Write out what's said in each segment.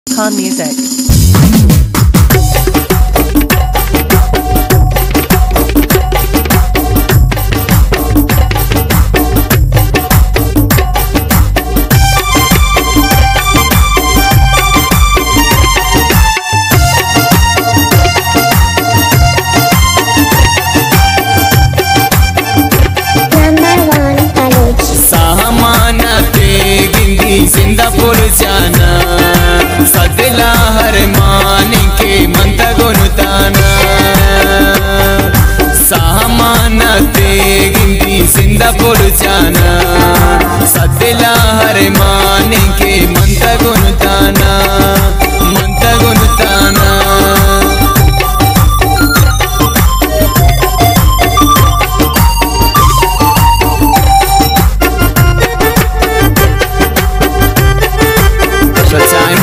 Con Music. Singapore जाना सदला हर मान के मंता गुनताना सामान ते गिंदी सिंगापुर जाना सदला हर मान के मंता गुनताना मंता गुनताना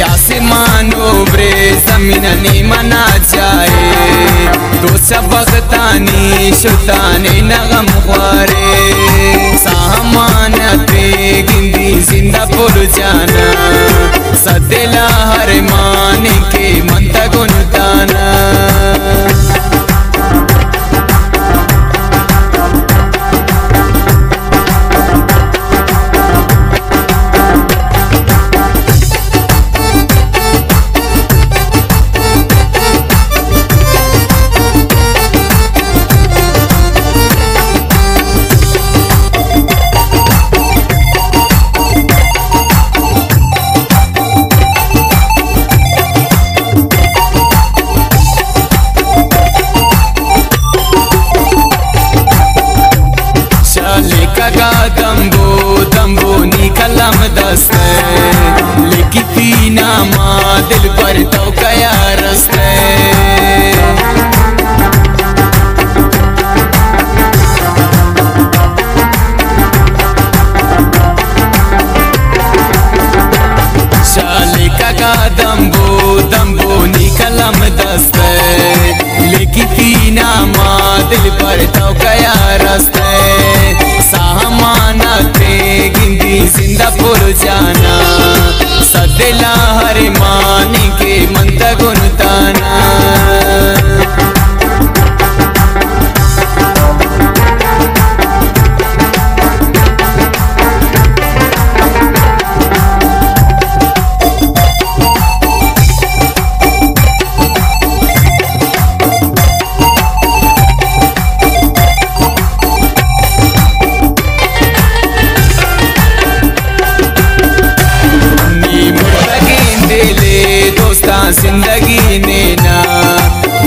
आसमानो ब्रे जमीन नी मना जाए दो सबकतानी शुतानी नगम ख्वारे सामान ते गिंदी सिंगापुर जाना सदला हर मान के मंता गुनताना दम्बो दम्बो नी कलम दस्ते लेकी पीना माँ दिल पर तो कया रस्ते शाले का दम्बो दम्बो नी कलम दस्ते लेकी पीना माँ दिल पर तो कया रस्ते सामाना ते गिंदी सिंगापुर जाना सदला हर मान के मंता गुनताना जिंदगी ने ना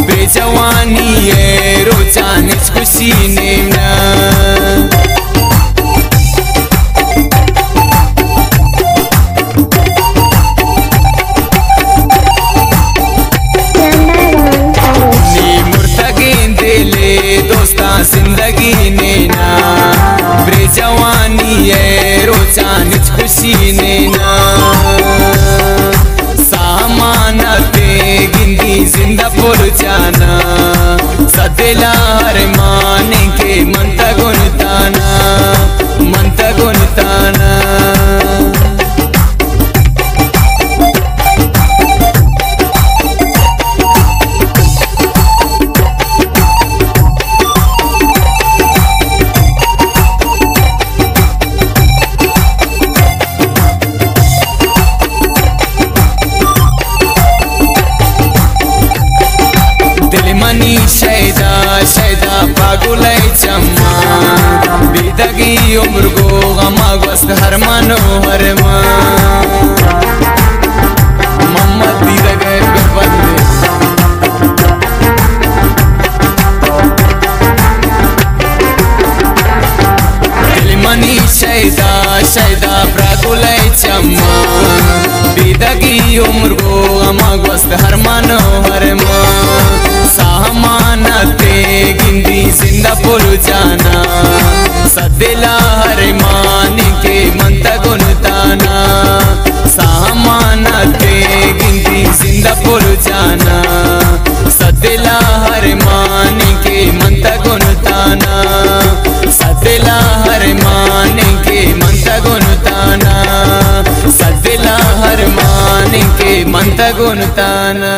बेजवानी है रोजान खुशी ने ना दोस्ता जिंदगी ने ना बेजवानी है रोजान खुशी ने ना सामान ते गिंदी सिंगापुर जाना सदला हर मान के मंता गुनताना मंता गुनताना शैदा शैदा पागुलै चम्मा बिदगी उम्र को गमा गस्त हर मनो हर मोहम्मद बिदगे बंदे पुरुचाना सदिला हर मान के मंत गुणताना सदिला हर मान के मंत गुणताना सदिला हर मान के मंत गुणताना।